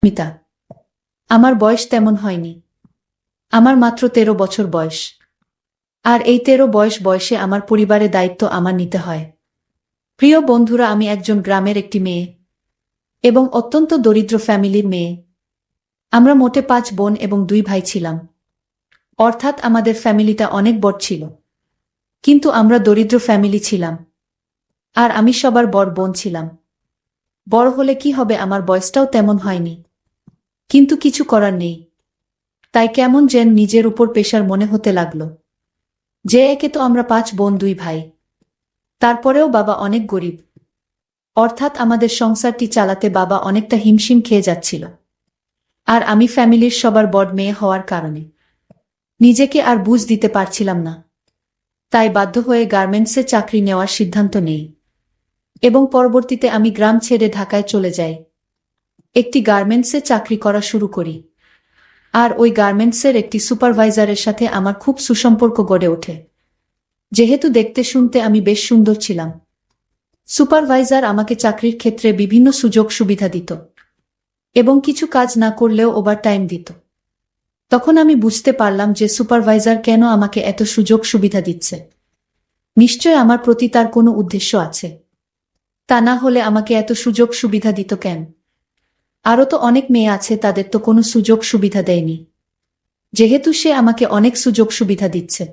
মিতা, আমার বয়স তেমন হয়নি। আমার মাত্র ১৩ বছর বয়স। আর এই ১৩ বয়সে আমার পরিবারের দায়িত্ব আমার নিতে হয়। প্রিয় বন্ধুরা, আমি একজন গ্রামের একটি মেয়ে এবং অত্যন্ত দরিদ্র ফ্যামিলির মেয়ে। আমরা মোটে ৫ বোন এবং ২ ভাই ছিলাম। অর্থাৎ আমাদের ফ্যামিলিটা অনেক বড় ছিল। কিন্তু আমরা দরিদ্র ফ্যামিলি ছিলাম। আর আমি সবার বড় বোন ছিলাম। বড় হলে কি হবে, আমার বয়সটাও তেমন হয়নি। কিন্তু কিছু করার নেই। তাই কেমন যেন নিজের উপর প্রেশার মনে হতে লাগল। যে একে তো আমরা ৫ বোন ২ ভাই। তারপরেও বাবা অনেক গরিব। অর্থাৎ আমাদের সংসারটি চালাতে বাবা অনেকটা হিমশিম খেয়ে যাচ্ছিল। আর আমি ফ্যামিলির সবার বড় মেয়ে হওয়ার কারণে নিজেকে আর বুঝ দিতে পারছিলাম না। তাই বাধ্য হয়ে গার্মেন্টসে চাকরি নেওয়ার সিদ্ধান্ত নেই এবং পরবর্তীতে আমি গ্রাম ছেড়ে ঢাকায় চলে যাই। একটি গার্মেন্টসে চাকরি করা শুরু করি। আর ওই গার্মেন্টসের একটি সুপারভাইজারের সাথে আমার খুব সুসম্পর্ক গড়ে ওঠে। যেহেতু দেখতে শুনতে আমি বেশ সুন্দর ছিলাম, সুপারভাইজার আমাকে চাকরির ক্ষেত্রে বিভিন্ন সুযোগ সুবিধা দিত এবং কিছু কাজ না করলেও ওভারটাইম দিত। তখন আমি বুঝতে পারলাম যে সুপারভাইজার কেন আমাকে এত সুযোগ সুবিধা দিচ্ছে। নিশ্চয় আমার প্রতি তার কোনো উদ্দেশ্য আছে। তা না হলে আমাকে এত সুযোগ সুবিধা দিত কেন? আরও তো অনেক মেয়ে আছে, তাদের তো কোনো সুযোগ সুবিধা দেয়নি। যেহেতু সে আমাকে অনেক সুযোগ সুবিধা দিচ্ছে,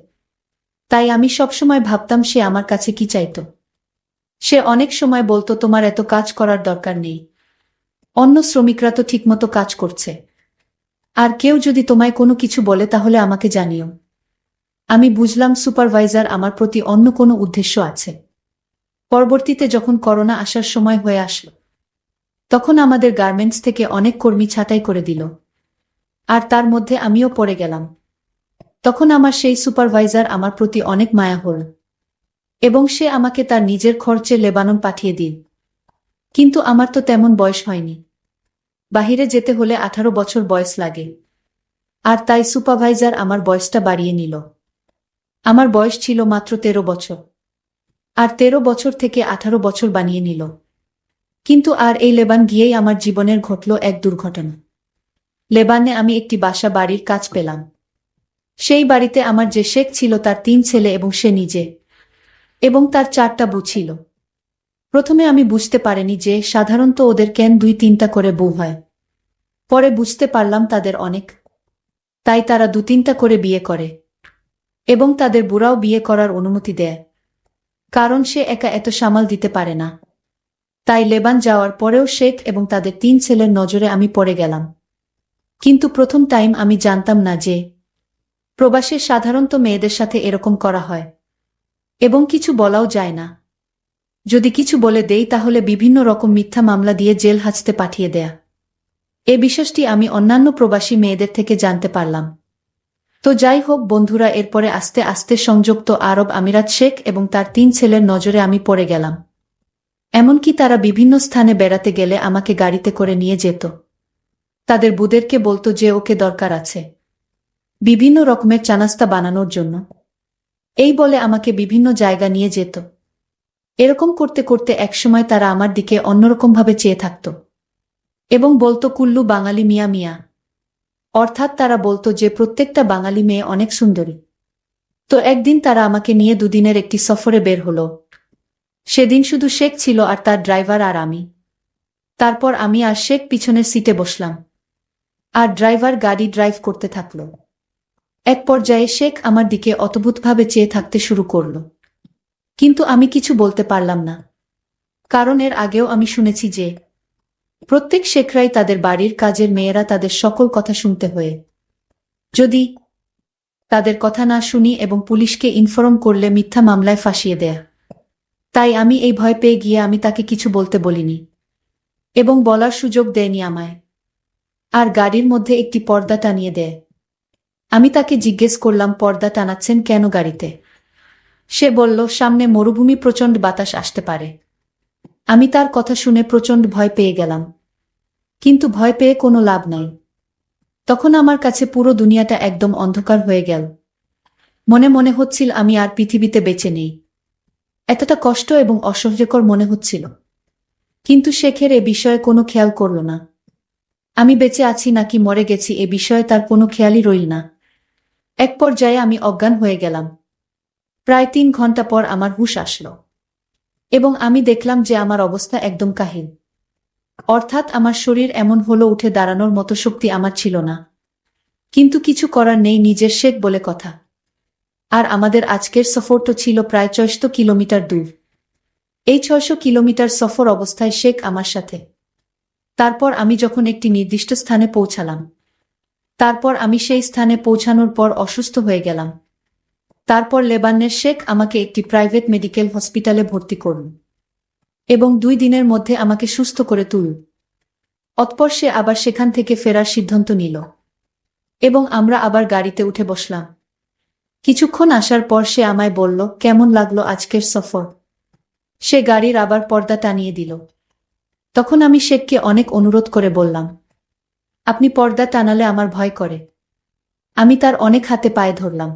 তাই আমি সবসময় ভাবতাম সে আমার কাছে কি চাইত। সে অনেক সময় বলতো, তোমার এত কাজ করার দরকার নেই, অন্য শ্রমিকরা তো ঠিকমতো কাজ করছে। আর কেউ যদি তোমায় কোনো কিছু বলে তাহলে আমাকে জানিও। আমি বুঝলাম সুপারভাইজার আমার প্রতি অন্য কোনো উদ্দেশ্য আছে। পরবর্তীতে যখন করোনা আসার সময় হয়ে আসলো, তখন আমাদের গার্মেন্টস থেকে অনেক কর্মী ছাঁটাই করে দিল। আর তার মধ্যে আমিও পড়ে গেলাম। তখন আমার সেই সুপারভাইজার আমার প্রতি অনেক মায়া হল এবং সে আমাকে তার নিজের খরচে লেবানন পাঠিয়ে দিল। কিন্তু আমার তো তেমন বয়স হয়নি। বাহিরে যেতে হলে ১৮ বছর বয়স লাগে। আর তাই সুপারভাইজার আমার বয়সটা বাড়িয়ে নিল। আমার বয়স ছিল মাত্র ১৩ বছর। আর ১৩ বছর থেকে ১৮ বছর বানিয়ে নিল। কিন্তু আর এই লেবান গিয়েই আমার জীবনের ঘটল এক দুর্ঘটনা। লেবানে আমি একটি বাসা বাড়ির কাজ পেলাম। সেই বাড়িতে আমার যে শেখ ছিল তার ৩ ছেলে এবং সে নিজে, এবং তার ৪টা বউ ছিল। প্রথমে আমি বুঝতে পারিনি যে সাধারণত ওদের কেন ২-৩টা করে বউ হয়। পরে বুঝতে পারলাম তাদের অনেক। তাই তারা ২-৩টা করে বিয়ে করে এবং তাদের বুড়াও বিয়ে করার অনুমতি দেয়। কারণ সে একা এত সামাল দিতে পারে না। তাই লেবান যাওয়ার পরেও শেখ এবং তাদের ৩ ছেলের নজরে আমি পড়ে গেলাম। কিন্তু প্রথম টাইম আমি জানতাম না যে প্রবাসে সাধারণত মেয়েদের সাথে এরকম করা হয় এবং কিছু বলাও যায় না। যদি কিছু বলে দেই তাহলে বিভিন্ন রকম মিথ্যা মামলা দিয়ে জেল হাজতে পাঠিয়ে দেয়া। এ বিষয়টি আমি অন্যান্য প্রবাসী মেয়েদের থেকে জানতে পারলাম। তো যাই হোক বন্ধুরা, এরপরে আস্তে আস্তে সংযুক্ত আরব আমিরাত শেখ এবং তার ৩ ছেলের নজরে আমি পড়ে গেলাম। এমনকি তারা বিভিন্ন স্থানে বেড়াতে গেলে আমাকে গাড়িতে করে নিয়ে যেত। তাদের বুদেরকে বলতো যে ওকে দরকার আছে বিভিন্ন রকমের চানাস্তা বানানোর জন্য। এই বলে আমাকে বিভিন্ন জায়গা নিয়ে যেত। এরকম করতে করতে একসময় তারা আমার দিকে অন্যরকমভাবে চেয়ে থাকত এবং বলতো, কুল্লু বাঙালি মিয়া মিয়া। অর্থাৎ তারা বলতো যে প্রত্যেকটা বাঙালি মেয়ে অনেক সুন্দরী। তো একদিন তারা আমাকে নিয়ে দুদিনের একটি সফরে বের হলো। সেদিন শুধু শেখ ছিল আর তার ড্রাইভার আর আমি। তারপর আমি আর শেখ পিছনের সিটে বসলাম আর ড্রাইভার গাড়ি ড্রাইভ করতে থাকল। এক পর্যায়ে শেখ আমার দিকে অদ্ভুতভাবে চেয়ে থাকতে শুরু করল। কিন্তু আমি কিছু বলতে পারলাম না। কারণ এর আগেও আমি শুনেছি যে প্রত্যেক শেখরাই তাদের বাড়ির কাজের মেয়েরা তাদের সকল কথা শুনতে হয়ে, যদি তাদের কথা না শুনি এবং পুলিশকে ইনফর্ম করলে মিথ্যা মামলায় ফাঁসিয়ে দেয়া। তাই আমি এই ভয় পেয়ে গিয়ে আমি তাকে কিছু বলতে বলিনি এবং বলার সুযোগ দেয়নি আমায়। আর গাড়ির মধ্যে একটি পর্দা টানিয়ে দেয়। আমি তাকে জিজ্ঞেস করলাম, পর্দা টানাচ্ছেন কেন গাড়িতে? সে বলল, সামনে মরুভূমি, প্রচণ্ড বাতাস আসতে পারে। আমি তার কথা শুনে প্রচণ্ড ভয় পেয়ে গেলাম। কিন্তু ভয় পেয়ে কোনো লাভ নাই। তখন আমার কাছে পুরো দুনিয়াটা একদম অন্ধকার হয়ে গেল। মনে মনে হচ্ছিল আমি আর পৃথিবীতে বেঁচে নেই। এতটা কষ্ট এবং অসহ্যকর মনে হচ্ছিল। কিন্তু শেখের এ বিষয়ে কোনো খেয়াল করল না। আমি বেঁচে আছি নাকি মরে গেছি এ বিষয়ে তার কোনো খেয়ালই রইল না। এক পর্যায়ে আমি অজ্ঞান হয়ে গেলাম। প্রায় 3 ঘন্টা পর আমার হুঁশ আসলো এবং আমি দেখলাম যে আমার অবস্থা একদম কাহিল। অর্থাৎ আমার শরীর এমন হলো উঠে দাঁড়ানোর মতো শক্তি আমার ছিল না। কিন্তু কিছু করার নেই, নিজের শেখ বলে কথা। আর আমাদের আজকের সফরটা ছিল প্রায় 600 কিলোমিটার দূর। এই 600 কিলোমিটার সফর অবস্থায় শেখ আমার সাথে। তারপর আমি যখন একটি নির্দিষ্ট স্থানে পৌঁছালাম, তারপর আমি সেই স্থানে পৌঁছানোর পর অসুস্থ হয়ে গেলাম। তারপর লেবাননের শেখ আমাকে একটি প্রাইভেট মেডিকেল হসপিটালে ভর্তি করল এবং 2 দিনের মধ্যে আমাকে সুস্থ করে তুলল। অতঃপর সে আবার সেখান থেকে ফেরার সিদ্ধান্ত নিল এবং আমরা আবার গাড়িতে উঠে বসলাম। কিছুক্ষণ আসার পর সে আমায় বলল, কেমন লাগলো আজকের সফর? সে গাড়ির আবার পর্দা টানিয়ে দিল। তখন আমি শেখকে অনেক অনুরোধ করে বললাম, আপনি পর্দা টানালে আমার ভয় করে। আমি তার অনেক হাতে পায়ে ধরলাম,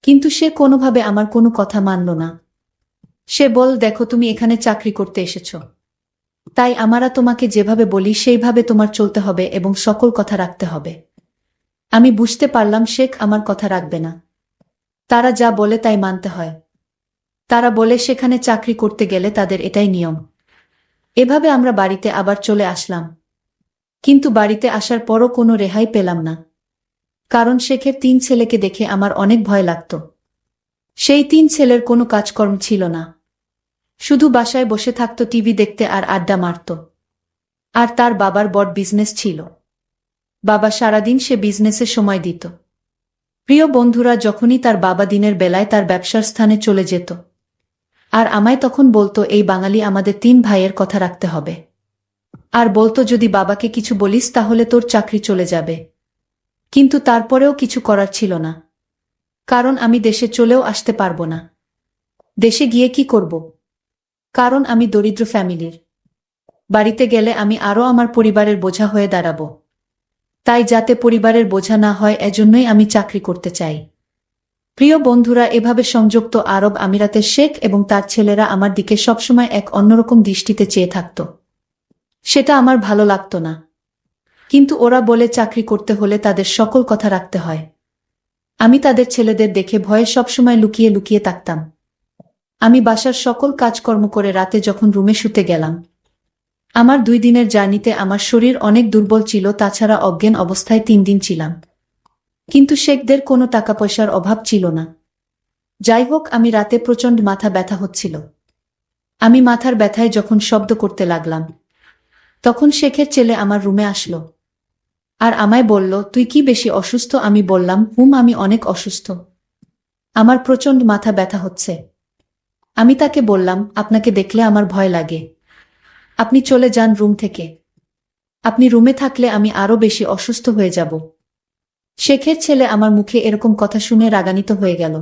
কিন্তু সে কোনোভাবে আমার কোনো কথা মানল না। সে বল, দেখো তুমি এখানে চাকরি করতে এসেছ, তাই আমরা তোমাকে যেভাবে বলি সেইভাবে তোমার চলতে হবে এবং সকল কথা রাখতে হবে। আমি বুঝতে পারলাম শেখ আমার কথা রাখবে না। তারা যা বলে তাই মানতে হয়। তারা বলে সেখানে চাকরি করতে গেলে তাদের এটাই নিয়ম। এভাবে আমরা বাড়িতে আবার চলে আসলাম। কিন্তু বাড়িতে আসার পরও কোনো রেহাই পেলাম না, কারণ শেখের 3 ছেলেকে দেখে আমার অনেক ভয় লাগত। সেই 3 ছেলের কোনো কাজকর্ম ছিল না, শুধু বাসায় বসে থাকত, টিভি দেখতে আর আড্ডা মারত। আর তার বাবার বড় বিজনেস ছিল। বাবা সারাদিন সে বিজনেসে সময় দিত। প্রিয় বন্ধুরা, যখনই তার বাবা দিনের বেলায় তার ব্যবসার স্থানে চলে যেত, আর আমায় তখন বলতো, এই বাঙালি আমাদের 3 ভাইয়ের কথা রাখতে হবে। আর বলতো, যদি বাবাকে কিছু বলিস তাহলে তোর চাকরি চলে যাবে। কিন্তু তারপরেও কিছু করার ছিল না, কারণ আমি দেশে চলেও আসতে পারবো না। দেশে গিয়ে কি করব? কারণ আমি দরিদ্র ফ্যামিলির। বাড়িতে গেলে আমি আরও আমার পরিবারের বোঝা হয়ে দাঁড়াবো। তাই যাতে পরিবারের বোঝা না হয়, এজন্যই আমি চাকরি করতে চাই। প্রিয় বন্ধুরা, এভাবে সংযুক্ত আরব আমিরাতের শেখ এবং তার ছেলেরা আমার দিকে সবসময় এক অন্যরকম দৃষ্টিতে চেয়ে থাকত। সেটা আমার ভালো লাগত না। কিন্তু ওরা বলে চাকরি করতে হলে তাদের সকল কথা রাখতে হয়। আমি তাদের ছেলেদের দেখে ভয়ে সবসময় লুকিয়ে লুকিয়ে থাকতাম। আমি বাসার সকল কাজকর্ম করে রাতে যখন রুমে শুতে গেলাম, আমার 2 দিনের জার্নিতে আমার শরীর অনেক দুর্বল ছিল, তাছাড়া অজ্ঞান অবস্থায় 3 দিন ছিলাম। কিন্তু শেখদের কোনো টাকা পয়সার অভাব ছিল না। যাই হোক, আমি রাতে প্রচণ্ড মাথা ব্যথা হচ্ছিল। আমি মাথার ব্যথায় যখন শব্দ করতে লাগলাম, তখন শেখের ছেলে আমার রুমে আসলো আর আমায় বলল, তুই কি বেশি অসুস্থ? আমি বললাম, আমি অনেক অসুস্থ। আমার প্রচণ্ড মাথা ব্যথা হচ্ছে। আমি তাকে বললাম, আপনাকে দেখলে আমার ভয় লাগে। আপনি চলে যান রুম থেকে। আপনি রুমে থাকলে আমি আরও বেশি অসুস্থ হয়ে যাব। শেখের ছেলে আমার মুখে এরকম কথা শুনে রাগান্বিত হয়ে গেল।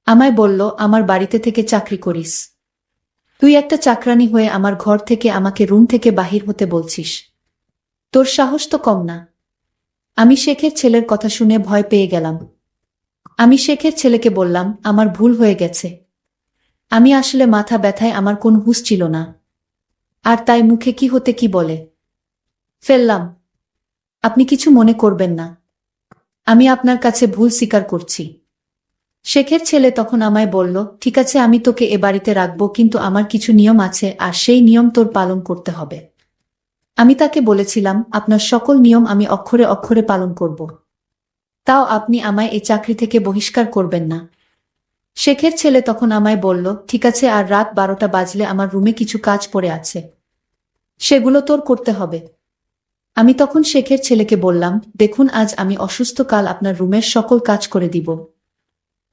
আমায় বলল, আমার বাড়িতে থেকে চাকরি করিস? তুই একটা চাকরানি হয়ে আমার ঘর থেকে আমাকে রুম থেকে বাহির হতে বলছিস? তোর সাহস তো কম না। আমি শেখের ছেলের কথা শুনে ভয় পেয়ে গেলাম। আমি শেখের ছেলেকে বললাম, আমার ভুল হয়ে গেছে। আমি আসলে মাথা ব্যথায় আমার কোনো হুঁশ ছিল না, আর তাই মুখে কি হতে কি বলে ফেললাম। আপনি কিছু মনে করবেন না, আমি আপনার কাছে ভুল স্বীকার করছি। শেখের ছেলে তখন আমায় বলল, ঠিক আছে, আমি তোকে এ বাড়িতে রাখবো, কিন্তু আমার কিছু নিয়ম আছে আর সেই নিয়ম তোর পালন করতে হবে। আমি তাকে বলেছিলাম, আপনার সকল নিয়ম আমি অক্ষরে অক্ষরে পালন করব। তাও আপনি আমায় এই চাকরি থেকে বহিষ্কার করবেন না। শেখের ছেলে তখন আমায় বলল, ঠিক আছে, আর রাত 12টা বাজলে আমার রুমে কিছু কাজ পড়ে আছে, সেগুলো তোর করতে হবে। আমি তখন শেখের ছেলেকে বললাম, দেখুন, আজ আমি অসুস্থ, কাল আপনার রুমের সকল কাজ করে দিব।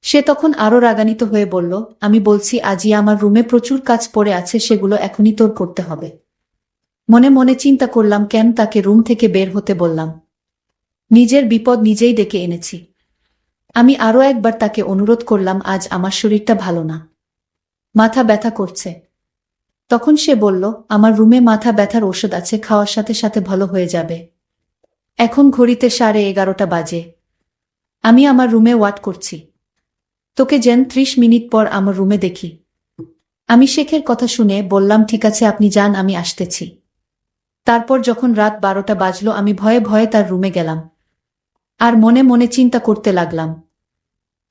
সে তখন আরো রাগান্বিত হয়ে বলল, আমি বলছি, আজই আমার রুমে প্রচুর কাজ পড়ে আছে, সেগুলো এখনই তোর করতে হবে। মনে মনে চিন্তা করলাম, কেন তাকে রুম থেকে বের হতে বললাম? নিজের বিপদ নিজেই ডেকে এনেছি। আমি আরো একবার তাকে অনুরোধ করলাম, আজ আমার শরীরটা ভালো না, মাথা ব্যথা করছে। তখন সে বলল, আমার রুমে মাথা ব্যথার ওষুধ আছে, খাওয়ার সাথে সাথে ভালো হয়ে যাবে। এখন ঘড়িতে 11:30 বাজে। আমি আমার রুমে ওয়াট করছি। তোকে যেন 30 মিনিট পর আমার রুমে দেখি। আমি শেখের কথা শুনে বললাম, ঠিক আছে, আপনি যান, আমি আসতেছি। তারপর যখন রাত 12টা বাজলো আমি ভয়ে ভয়ে তার রুমে গেলাম। আর মনে মনে চিন্তা করতে লাগলাম,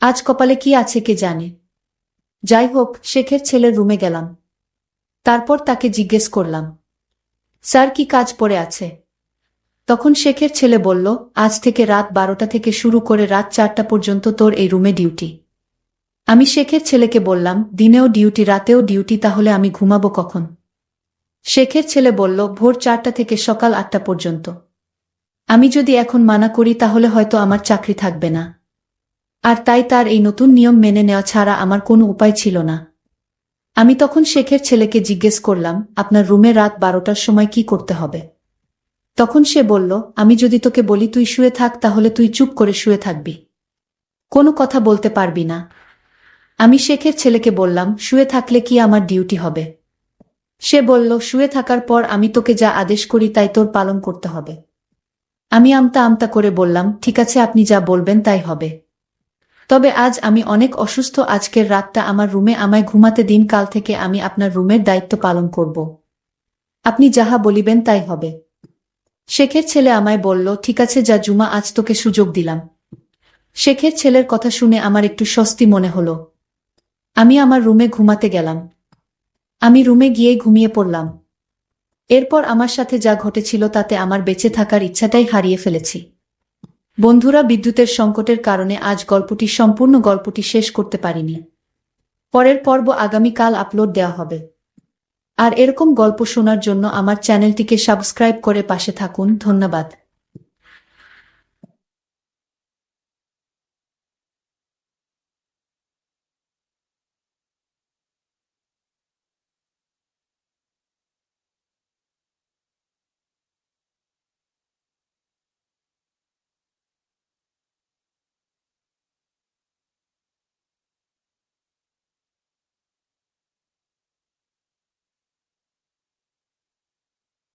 আজ কপালে কি আছে কে জানে। যাই হোক, শেখের ছেলের রুমে গেলাম। তারপর তাকে জিজ্ঞেস করলাম, স্যার কি কাজ পড়ে আছে? তখন শেখের ছেলে বলল, আজ থেকে রাত 12টা থেকে শুরু করে রাত 4টা পর্যন্ত তোর এই রুমে ডিউটি। আমি শেখের ছেলেকে বললাম, দিনেও ডিউটি রাতেও ডিউটি, তাহলে আমি ঘুমাবো কখন? শেখের ছেলে বলল, ভোর 4টা থেকে সকাল 8টা পর্যন্ত। আমি যদি এখন মানা করি তাহলে হয়তো আমার চাকরি থাকবে না। আর তাই তার এই নতুন নিয়ম মেনে নেওয়া ছাড়া আমার কোনো উপায় ছিল না। আমি তখন শেখের ছেলেকে জিজ্ঞেস করলাম, আপনার রুমে রাত 12টার সময় কি করতে হবে? তখন সে বলল, আমি যদি তোকে বলি তুই শুয়ে থাক তাহলে তুই চুপ করে শুয়ে থাকবি, কোনো কথা বলতে পারবি না। আমি শেখের ছেলেকে বললাম, শুয়ে থাকলে কি আমার ডিউটি হবে? সে বলল, শুয়ে থাকার পর আমি তোকে যা আদেশ করি তাই তোর পালন করতে হবে। আমি আমতা আমতা করে বললাম, ঠিক আছে, আপনি যা বলবেন তাই হবে। তবে আজ আমি অনেক অসুস্থ, আজকের রাতটা আমার রুমে আমায় ঘুমাতে দিন, কাল থেকে আমি আপনার রুমের দায়িত্ব পালন করব। আপনি যাহা বলিবেন তাই হবে। শেখের ছেলে আমায় বলল, ঠিক আছে যা জুমা, আজ তোকে সুযোগ দিলাম। শেখের ছেলের কথা শুনে আমার একটু স্বস্তি মনে হলো। আমি আমার রুমে ঘুমাতে গেলাম। আমি রুমে গিয়ে ঘুমিয়ে পড়লাম। এরপর আমার সাথে যা ঘটেছিল তাতে আমার বেঁচে থাকার ইচ্ছাটাই হারিয়ে ফেলেছি। বন্ধুরা, বিদ্যুতের সংকটের কারণে আজ সম্পূর্ণ গল্পটি শেষ করতে পারিনি। পরের পর্ব আগামীকাল আপলোড দেওয়া হবে। আর এরকম গল্প শোনার জন্য আমার চ্যানেলটিকে সাবস্ক্রাইব করে পাশে থাকুন। ধন্যবাদ।